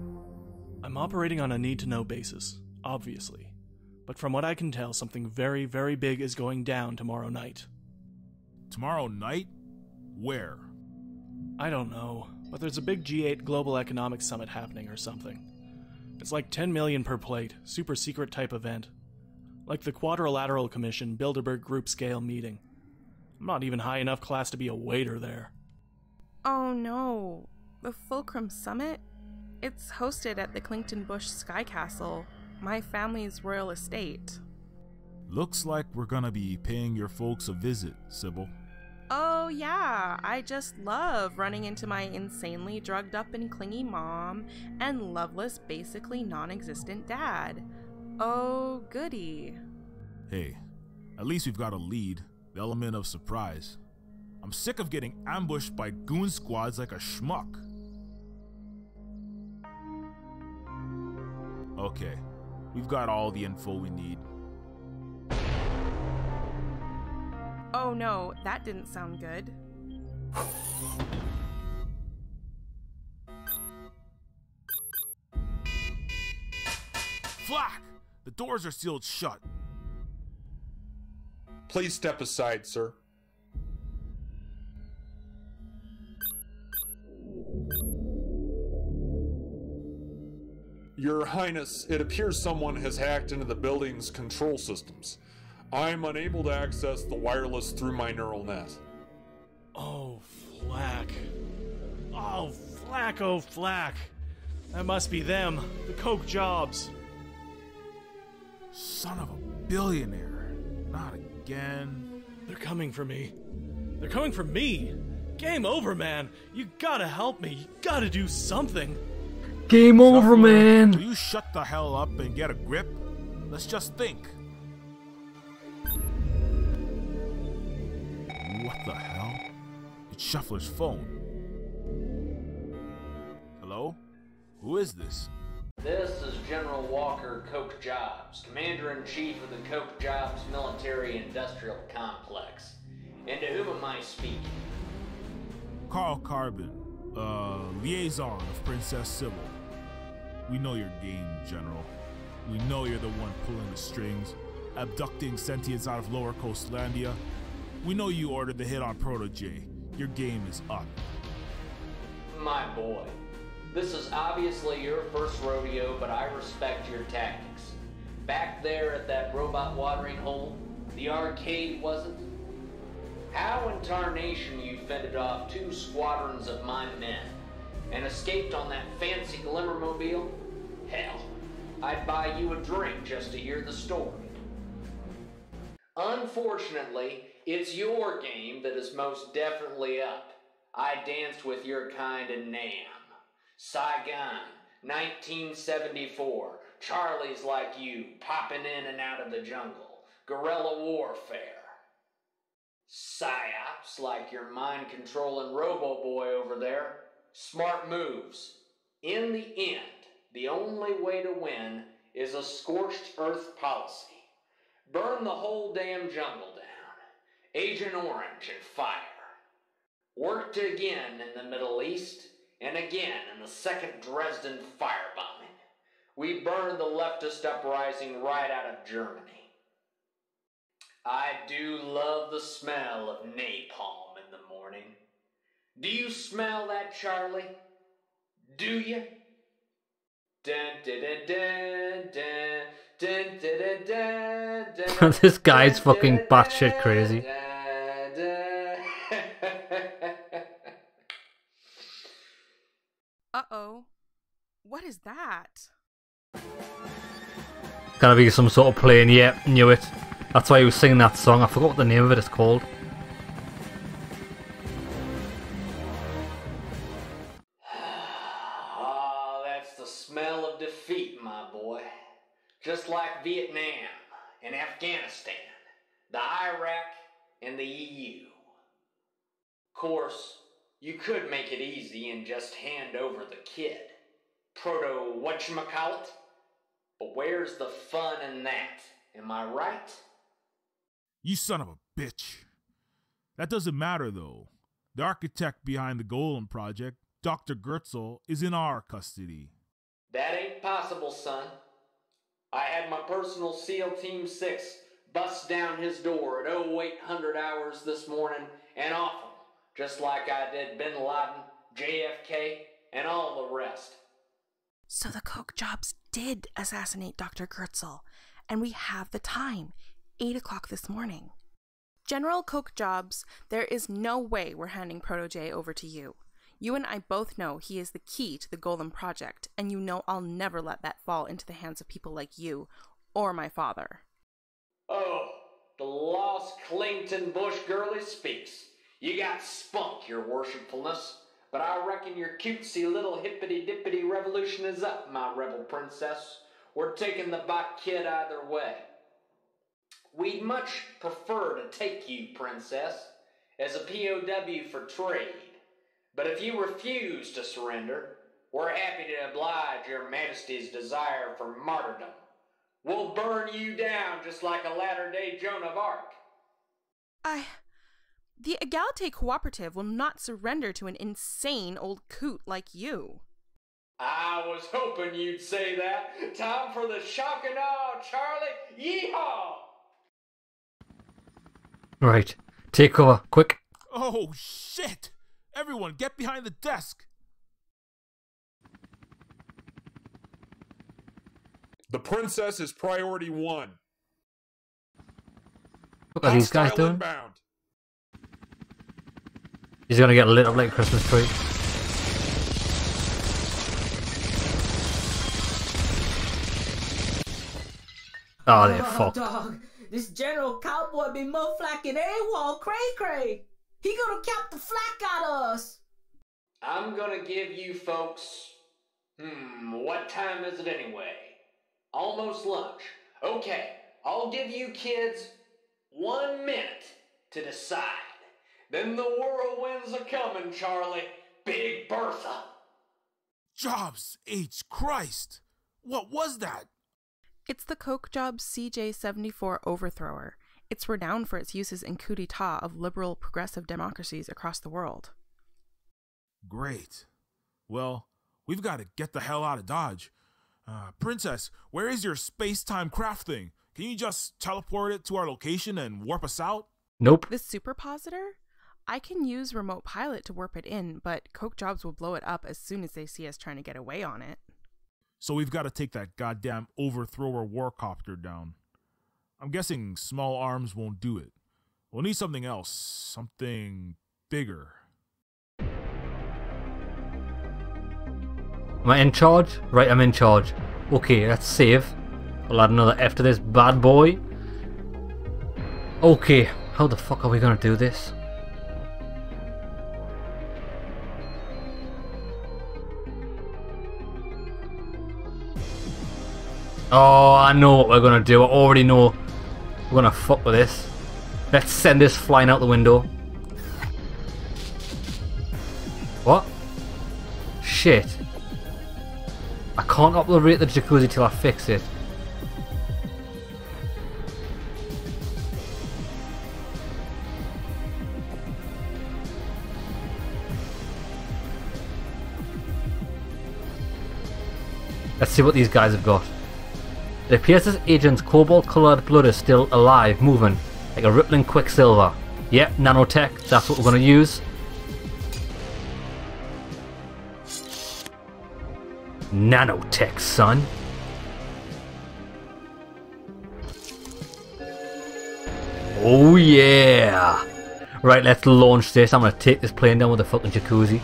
I'm operating on a need-to-know basis, obviously. But from what I can tell, something very, very big is going down tomorrow night. Tomorrow night? Where? I don't know, but there's a big G8 Global Economic Summit happening or something. It's like 10 million per plate, super secret type event. Like the Quadrilateral Commission Bilderberg Group scale meeting. I'm not even high enough class to be a waiter there. Oh no, the Fulcrum Summit? It's hosted at the Clington Bush Sky Castle, my family's royal estate. Looks like we're gonna be paying your folks a visit, Sybil. Oh yeah, I just love running into my insanely drugged up and clingy mom and loveless, basically non-existent dad. Oh goody. Hey, at least we've got a lead, the element of surprise. I'm sick of getting ambushed by goon squads like a schmuck. Okay, we've got all the info we need. Oh no, that didn't sound good. Flack! The doors are sealed shut. Please step aside, sir. Your Highness, it appears someone has hacked into the building's control systems. I am unable to access the wireless through my neural net. Oh, Flack. Oh, Flack, oh, Flack. That must be them, the Coke Jobs. Son of a billionaire. Not again. They're coming for me. They're coming for me. Game over, man. You gotta help me. You gotta do something. Game over, man. Will you shut the hell up and get a grip? Let's just think. What the hell? It's Shuffler's phone. Hello? Who is this? This is General Walker Coke Jobs, Commander-in-Chief of the Coke Jobs Military-Industrial Complex. And to whom am I speaking? Carl Carbon, liaison of Princess Sybil. We know your game, General. We know you're the one pulling the strings, abducting sentients out of Lower Coastlandia. We know you ordered the hit on Protege. Your game is up. My boy, this is obviously your first rodeo, but I respect your tactics. Back there at that robot watering hole, the arcade, was it? How in tarnation you fended off 2 squadrons of my men and escaped on that fancy glimmermobile? Hell, I'd buy you a drink just to hear the story. Unfortunately, it's your game that is most definitely up. I danced with your kind in Nam. Saigon, 1974. Charlie's like you, popping in and out of the jungle. Guerrilla warfare. Psyops like your mind-controlling robo-boy over there. Smart moves. In the end, the only way to win is a scorched earth policy. Burn the whole damn jungle down. Agent Orange and fire. Worked again in the Middle East, and again in the Second Dresden firebombing. We burned the leftist uprising right out of Germany. I do love the smell of napalm in the morning. Do you smell that, Charlie? Do you? Dun, dun, dun, dun, dun, dun, dun, dun, dun, This guy's fucking batshit crazy. Uh-oh. What is that? Gotta be some sort of plane. Yeah, knew it. That's why he was singing that song. I forgot what the name of it is called. Ah, that's the smell of defeat, my boy. Just like Vietnam and Afghanistan, the Iraq and the EU. Of course, you could make it easy and just hand over the kid. Proto-whatchamacallit? But where's the fun in that? Am I right? You son of a bitch. That doesn't matter, though. The architect behind the Golem project, Dr. Gertzel, is in our custody. That ain't possible, son. I had my personal SEAL Team 6 bust down his door at 0800 hours this morning and off him, just like I did Bin Laden, JFK, and all the rest. So the Coke Jobs did assassinate Dr. Gertzel, and we have the time. 8 o'clock this morning. General Coke Jobs, there is no way we're handing Proto J over to you. You and I both know he is the key to the Golem project, and you know I'll never let that fall into the hands of people like you, or my father. Oh, the lost Clinton Bush girlie speaks. You got spunk, your worshipfulness, but I reckon your cutesy little hippity-dippity revolution is up, my rebel princess. We're taking the bot kid either way. We'd much prefer to take you, princess, as a POW for trade. But if you refuse to surrender, we're happy to oblige your majesty's desire for martyrdom. We'll burn you down just like a latter-day Joan of Arc. The Egalite Cooperative will not surrender to an insane old coot like you. I was hoping you'd say that. Time for the shock and awe, Charlie. Yeehaw! Right. Take cover. Quick. Oh, shit! Everyone, get behind the desk! The princess is priority 1. What are these guys Hostile doing? inbound. He's gonna get lit up like a Christmas tree. Oh, they're fucked. Dog, this General Cowboy be motherfucking AWOL cray-cray. He gonna cap the flack out of us. I'm gonna give you folks... what time is it anyway? Almost lunch. Okay, I'll give you kids 1 minute to decide. Then the whirlwinds are coming, Charlie. Big Bertha. Jobs H. Christ! What was that? It's the Coke Jobs CJ-74 Overthrower. It's renowned for its uses in coup d'etat of liberal progressive democracies across the world. Great. Well, we've got to get the hell out of Dodge. Princess, where is your space-time craft thing? Can you just teleport it to our location and warp us out? Nope. The superpositor? I can use remote pilot to warp it in, but Coke Jobs will blow it up as soon as they see us trying to get away on it. So we've got to take that goddamn overthrower warcopter down. I'm guessing small arms won't do it. We'll need something else, something bigger. Am I in charge? Right, I'm in charge. Okay, let's save. I'll add another F to this bad boy. Okay, how the fuck are we gonna do this? Oh, I know what we're gonna do. I already know we're gonna fuck with this. Let's send this flying out the window. What? Shit. I can't operate the jacuzzi till I fix it. Let's see what these guys have got. It appears this agent's cobalt-coloured blood is still alive, moving, like a rippling quicksilver. Yep, nanotech, that's what we're going to use. Nanotech, son. Oh yeah! Right, let's launch this. I'm going to take this plane down with a fucking jacuzzi.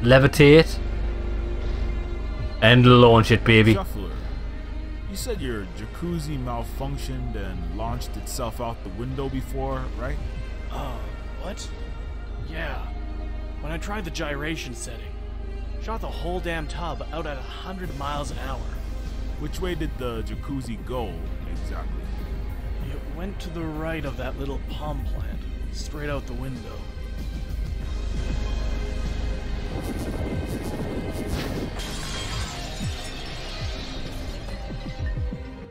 Levitate and launch it, baby. Shuffler, you said your jacuzzi malfunctioned and launched itself out the window before, right? What? Yeah. When I tried the gyration setting, shot the whole damn tub out at 100 miles an hour. Which way did the jacuzzi go, exactly? It went to the right of that little palm plant, straight out the window.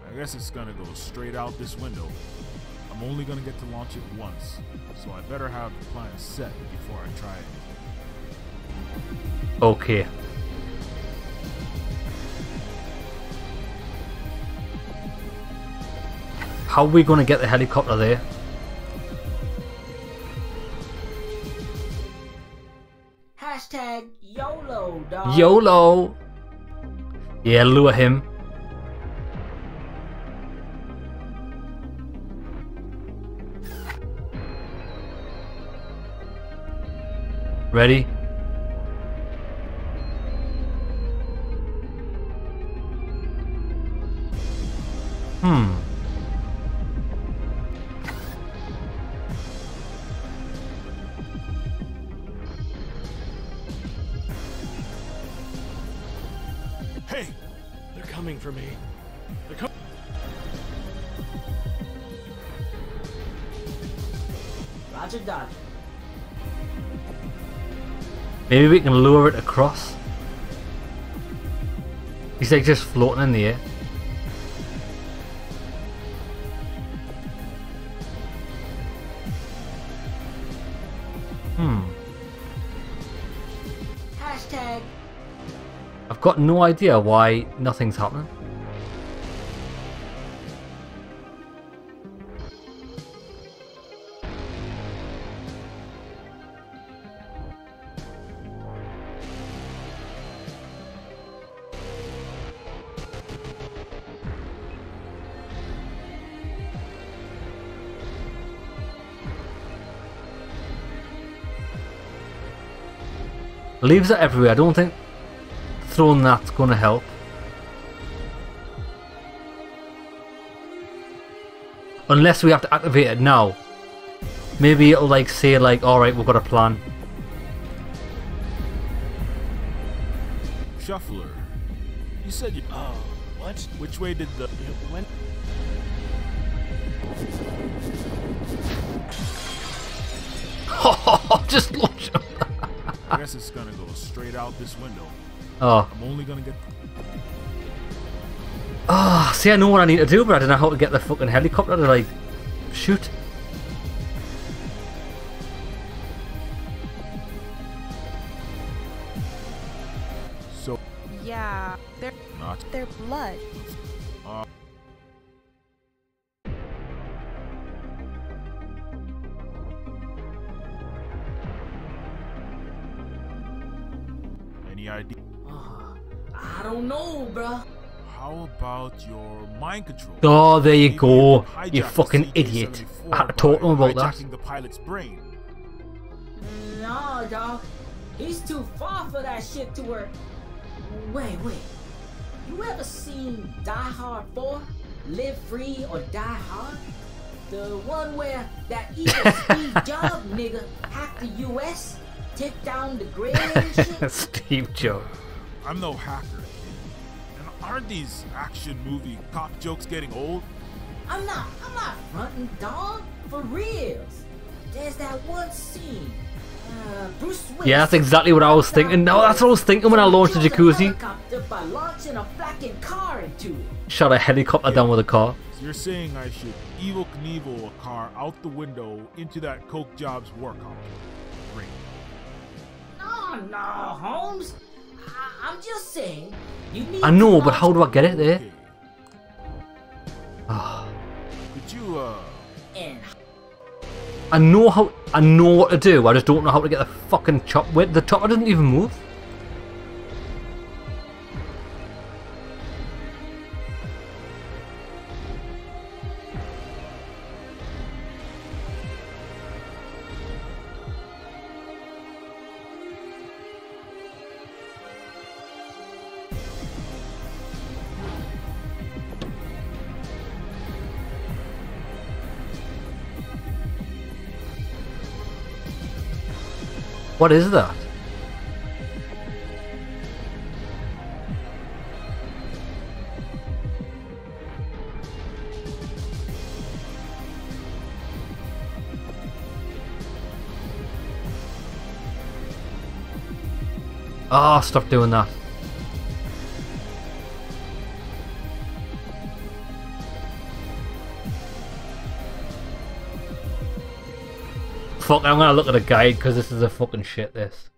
I guess it's gonna go straight out this window. I'm only gonna get to launch it once, so I better have the plan set before I try it. Okay. How are we gonna get the helicopter there? Hashtag YOLO, dog. YOLO! Yeah, lure him. Ready? Hey! They're coming for me. They're coming. Roger, Dodger. Maybe we can lure it across. He's like just floating in the air. Hashtag. I've got no idea why nothing's happening. Leaves are everywhere. I don't think throwing that's gonna help. Unless we have to activate it now. Maybe it'll like say like, alright, we've got a plan. Shuffler, you said you... What? Which way did the... It went... Just launch him. I guess it's gonna go straight out this window. Oh. I'm only gonna get... Ah, see, I know what I need to do, but I don't know how to get the fucking helicopter to like shoot. So... Yeah, Not... they're blood. Any idea? I don't know, bruh. How about your mind control? Oh, there you Maybe go. can hijack You the fucking idiot. CJ-74 I had to talk to him about that. hijacking the pilot's brain. Nah, dog. He's too far for that shit to work. Wait. You ever seen Die Hard 4? Live Free or Die Hard? The one where that evil Steve Jobs nigga hacked the US, took down the grid and shit? Steve Jobs. I'm no hacker. And aren't these action movie cop jokes getting old? I'm not fronting, dog. For reals. There's that one scene. Bruce Willis. Yeah, that's exactly what I was thinking. No, that's what I was thinking when I launched the Jacuzzi. By launching a fucking car into it. Shot a helicopter down with a car. So you're saying I should Evel Knievel a car out the window into that Coke Jobs workout? Great. No, Holmes. I'm just saying. You need I know, to but how do I get it there? Okay. Could you, And I know what to do. I just don't know how to get the fucking chop. Wait, the chopper doesn't even move. What is that? Ah, stop doing that. Fuck, I'm gonna look at a guide because this is a fucking shit, this.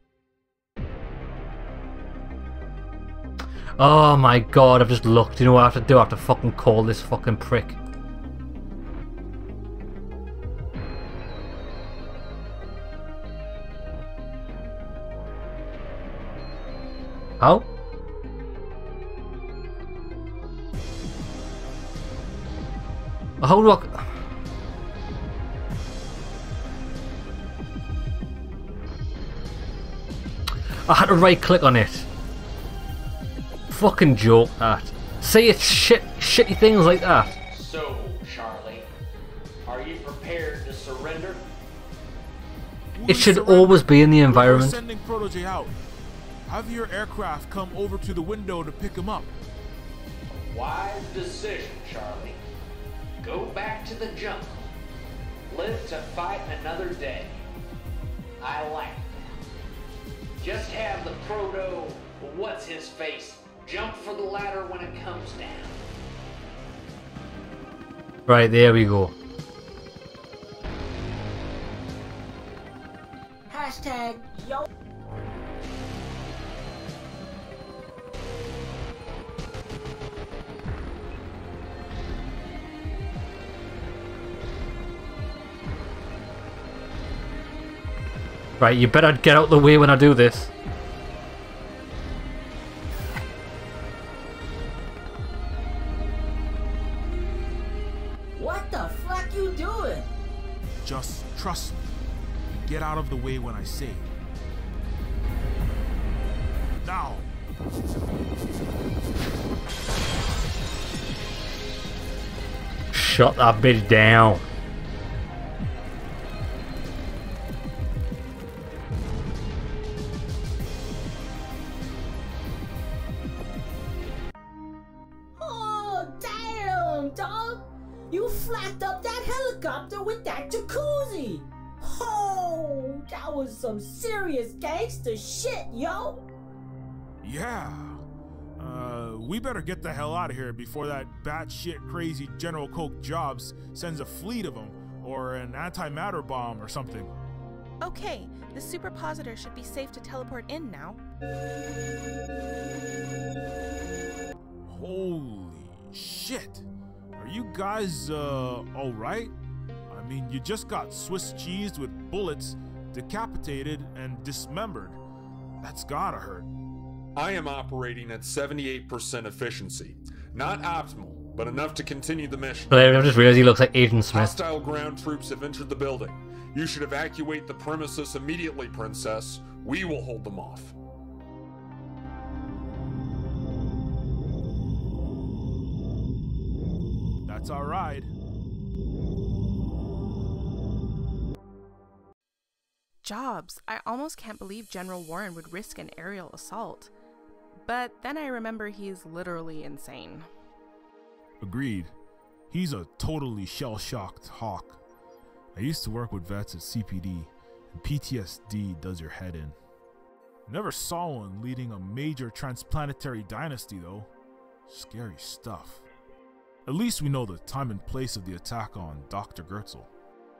Oh my god, I've just looked. You know what I have to do? I have to fucking call this fucking prick. How? How do I... I had to right click on it. Fucking joke that. Say it's shitty things like that. So, Charlie, are you prepared to surrender? It should always be in the environment. We're sending Protege out. Have your aircraft come over to the window to pick him up. Wise decision, Charlie. Go back to the jungle. Live to fight another day. I like that. Just have the proto, what's his face, jump for the ladder when it comes down. Right, there we go. hashtag yo. Right, you better get out the way when I do this. What the fuck you doing? Just trust me. Get out of the way when I say it. Now. Shut that bitch down. Oh, damn, dog! You flacked up that helicopter with that jacuzzi! Oh, that was some serious gangster shit, yo! Yeah. We better get the hell out of here before that batshit crazy General Coke Jobs sends a fleet of them, or an antimatter bomb or something. Okay, the superpositor should be safe to teleport in now. Holy shit! Are you guys, alright? I mean, you just got Swiss cheesed with bullets, decapitated, and dismembered. That's gotta hurt. I am operating at 78% efficiency. Not optimal, but enough to continue the mission. But I just realized he looks like Agent Smith. Hostile ground troops have entered the building. You should evacuate the premises immediately, Princess. We will hold them off. That's our ride. Jobs, I almost can't believe General Warren would risk an aerial assault. But then I remember he's literally insane. Agreed. He's a totally shell-shocked hawk. I used to work with vets at CPD, and PTSD does your head in. Never saw one leading a major transplanetary dynasty though. Scary stuff. At least we know the time and place of the attack on Dr. Gertzel.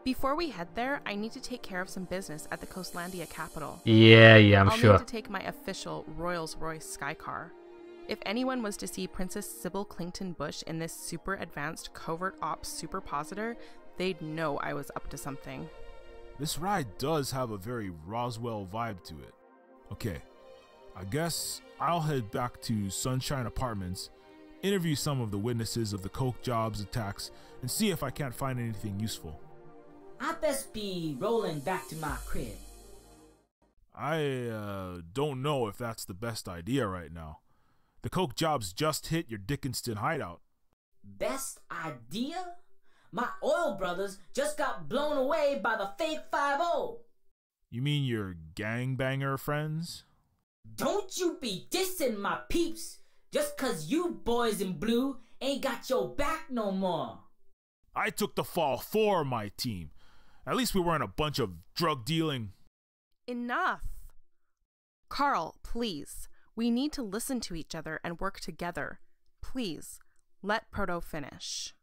Before we head there, I need to take care of some business at the Coastlandia capital. Yeah, I'm I'll sure. need to take my official Rolls-Royce Skycar. If anyone was to see Princess Sybil Clington Bush in this super advanced covert ops superpositor, they'd know I was up to something. This ride does have a very Roswell vibe to it. Okay, I guess I'll head back to Sunshine Apartments, interview some of the witnesses of the Coke Jobs attacks, and see if I can't find anything useful. I best be rolling back to my crib. I don't know if that's the best idea right now. The Coke Jobs just hit your Dickinston hideout. Best idea? My oil brothers just got blown away by the Fate 5-0. You mean your gangbanger friends? Don't you be dissing my peeps just 'cause you boys in blue ain't got your back no more. I took the fall for my team. At least we weren't a bunch of drug dealing. Enough! Carl, please. We need to listen to each other and work together. Please, let Proto finish.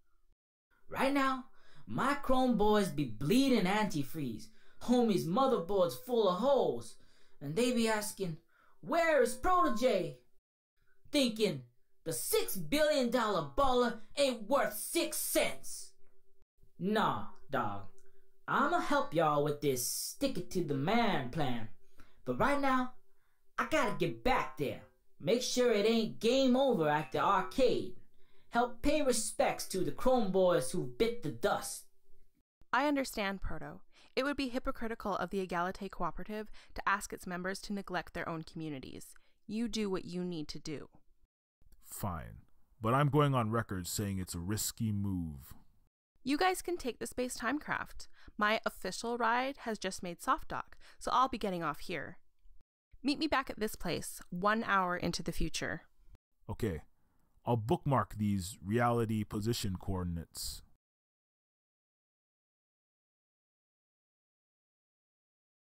Right now, my chrome boys be bleeding antifreeze. Homie's motherboard's full of holes. And they be asking, where is Protege? Thinking, the $6 billion baller ain't worth 6 cents. Nah, dog. I'ma help y'all with this stick it to the man plan. But right now, I gotta get back there. Make sure it ain't game over at the arcade. Help pay respects to the Chrome boys who bit the dust. I understand, Proto. It would be hypocritical of the Egalite Cooperative to ask its members to neglect their own communities. You do what you need to do. Fine, but I'm going on record saying it's a risky move. You guys can take the space-time craft. My official ride has just made soft dock, so I'll be getting off here. Meet me back at this place, 1 hour into the future. Okay, I'll bookmark these reality position coordinates.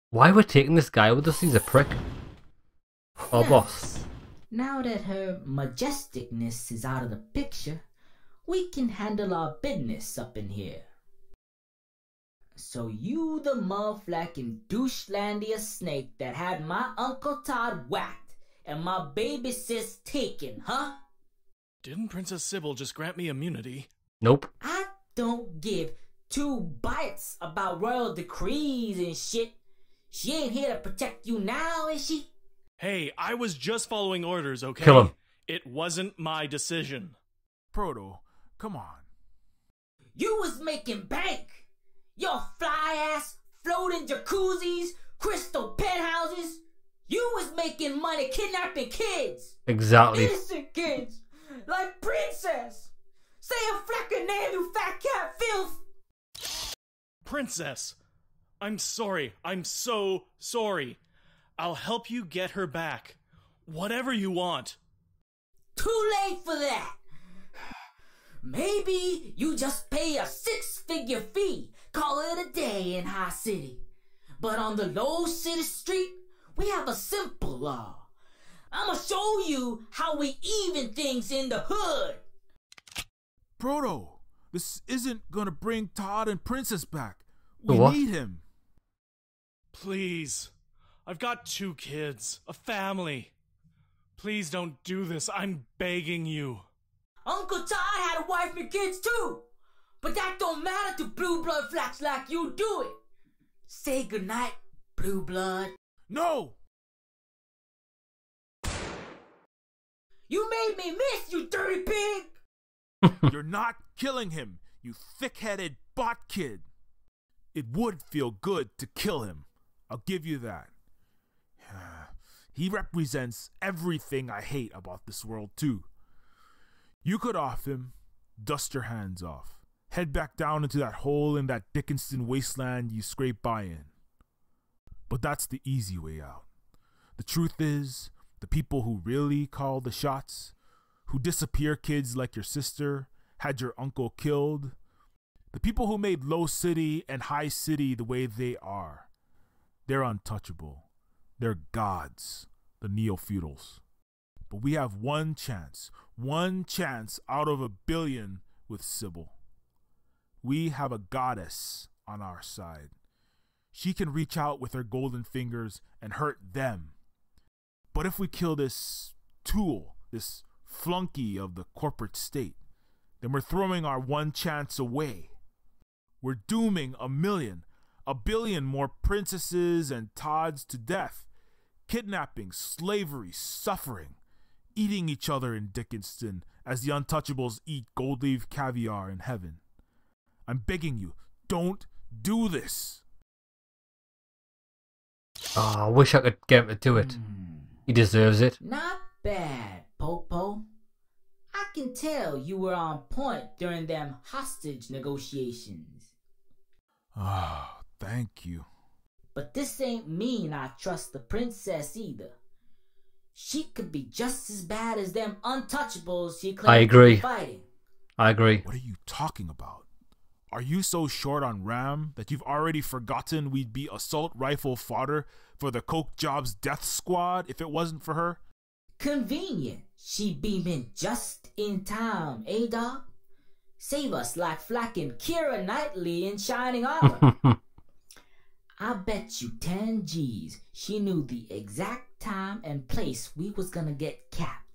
Why we're taking this guy with us? He's a prick. Oh, boss. Now that her majesticness is out of the picture, we can handle our business up in here. So you the motherfucking douchelandia snake that had my Uncle Todd whacked and my baby sis taken, huh? Didn't Princess Sybil just grant me immunity? Nope. I don't give 2 bites about royal decrees and shit. She ain't here to protect you now, is she? Hey, I was just following orders, okay? Kill him. It wasn't my decision. Proto, come on. You was making bank. Your fly ass, floating jacuzzis, crystal penthouses. You was making money kidnapping kids. Exactly. Innocent kids. Like Princess. Say a flecker name, you fat cat filth. Princess, I'm sorry. I'm so sorry. I'll help you get her back. Whatever you want. Too late for that. Maybe you just pay a 6-figure fee. Call it a day in High City. But on the Low City Street, we have a simple law. I'ma show you how we even things in the hood. Proto, this isn't gonna bring Todd and Princess back. The We what? need him. Please. I've got 2 kids, a family. Please don't do this. I'm begging you. Uncle Todd had a wife and kids too. But that don't matter to blue blood flacks like you do it. Say goodnight, blue blood. No! You made me miss, you dirty pig! You're not killing him, you thick-headed bot kid. It would feel good to kill him. I'll give you that. He represents everything I hate about this world, too. You could off him, dust your hands off, head back down into that hole in that Dickinson wasteland you scrape by in. But that's the easy way out. The truth is, the people who really call the shots, who disappear kids like your sister, had your uncle killed, the people who made Low City and High City the way they are, they're untouchable. They're gods, the Neofeudals. But we have one chance out of a billion with Sybil. We have a goddess on our side. She can reach out with her golden fingers and hurt them. But if we kill this tool, this flunky of the corporate state, then we're throwing our one chance away. We're dooming a billion more princesses and Todds to death. Kidnapping, slavery, suffering, eating each other in Dickinson as the untouchables eat gold leaf caviar in heaven. I'm begging you, don't do this. Oh, I wish I could get him to do it. He deserves it. Not bad, Popo. I can tell you were on point during them hostage negotiations. Ah, thank you. But this ain't mean I trust the princess either. She could be just as bad as them untouchables she claims I agree. to be fighting. I agree. What are you talking about? Are you so short on RAM that you've already forgotten we'd be assault rifle fodder for the Coke Jobs death squad if it wasn't for her? Convenient. She beaming just in time, eh, dog? Save us like flacking Keira Knightley in Shining Armor. I bet you 10 G's she knew the exact time and place we was gonna get capped.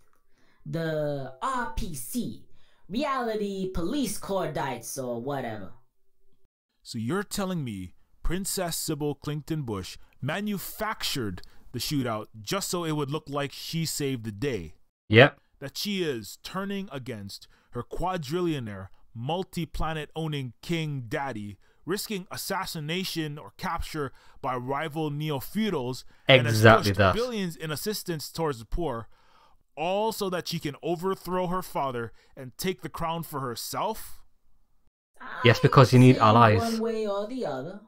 The RPC, Reality Police Cordites or whatever. So you're telling me Princess Sybil Clington Bush manufactured the shootout just so it would look like she saved the day? Yep. That she is turning against her quadrillionaire, multi-planet owning king daddy, risking assassination or capture by rival neo-feudals, and has pushed billions in assistance towards the poor, all so that she can overthrow her father and take the crown for herself? Yes, because you need allies. One way or the other.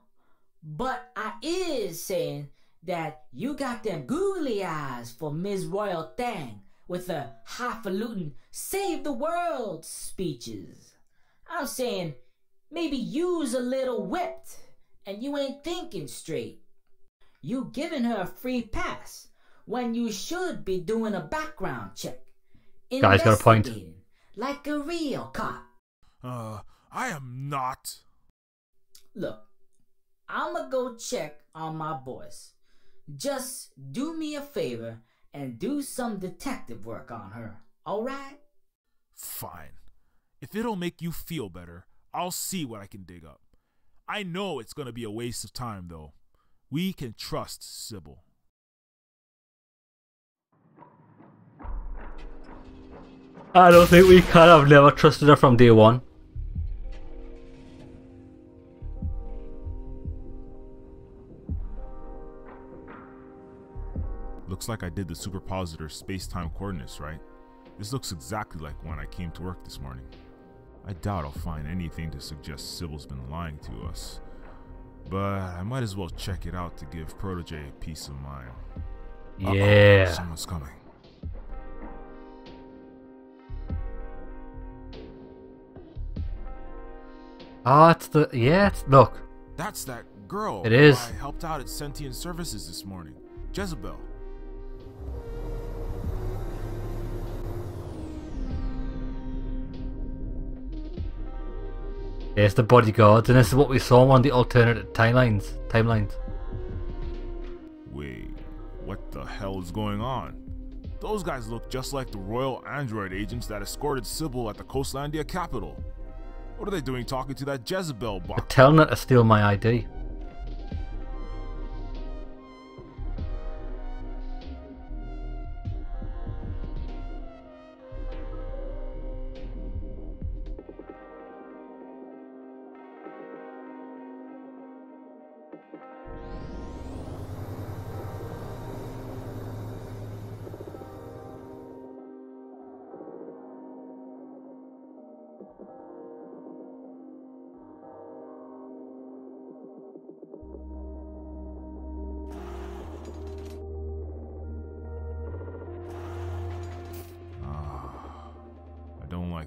But I is saying that you got them googly eyes for Ms. Royal Thang with her highfalutin save the world speeches. I'm saying maybe you's a little whipped and you ain't thinking straight. You giving her a free pass when you should be doing a background check. Guy's got a point. Like a real cop. I am not. Look, I'ma go check on my boys. Just do me a favor and do some detective work on her, alright? Fine. If it'll make you feel better, I'll see what I can dig up. I know it's gonna be a waste of time, though. We can trust Sybil. I don't think we can. I've never trusted her from day one. Looks like I did the superpositor space-time coordinates, right? This looks exactly like when I came to work this morning. I doubt I'll find anything to suggest Sybil's been lying to us. But I might as well check it out to give Protege peace of mind. Yeah. Someone's coming. Oh, it's the... Yeah, look. That's that girl It is. I helped out at Sentient Services this morning. Jezebel. There's the bodyguards, and this is what we saw on the alternate timelines. Wait, what the hell is going on? Those guys look just like the Royal Android agents that escorted Sybil at the Coastlandia capital. What are they doing talking to that Jezebel bot? They're telling her to steal my ID.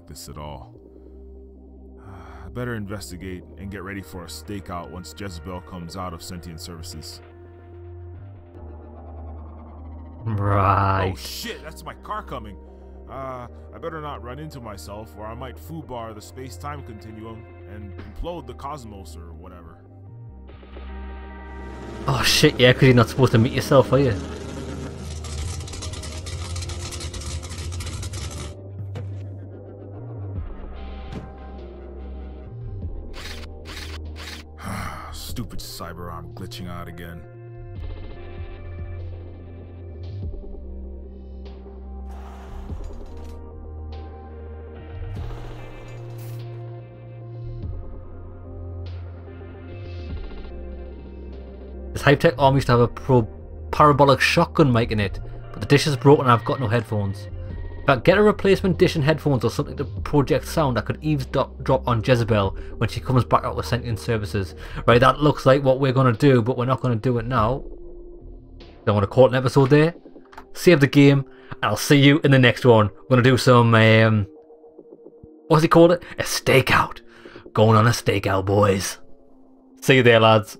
this at all. I better investigate and get ready for a stakeout once Jezebel comes out of sentient services. Right. Oh shit, that's my car coming. I better not run into myself, or I might foobar the space-time continuum and implode the cosmos or whatever. Oh shit, yeah, because you're not supposed to meet yourself, are you? Stupid cyber arm glitching out again. This high-tech arm used to have a parabolic shotgun mic in it, but the dish is broken and I've got no headphones. But get a replacement dish and headphones or something to project sound that could eavesdrop on Jezebel when she comes back out with sentient services. Right, that looks like what we're going to do, but we're not going to do it now. Don't want to call it an episode there. Save the game, and I'll see you in the next one. We're going to do some, what's he called it? A stakeout. Going on a stakeout, boys. See you there, lads.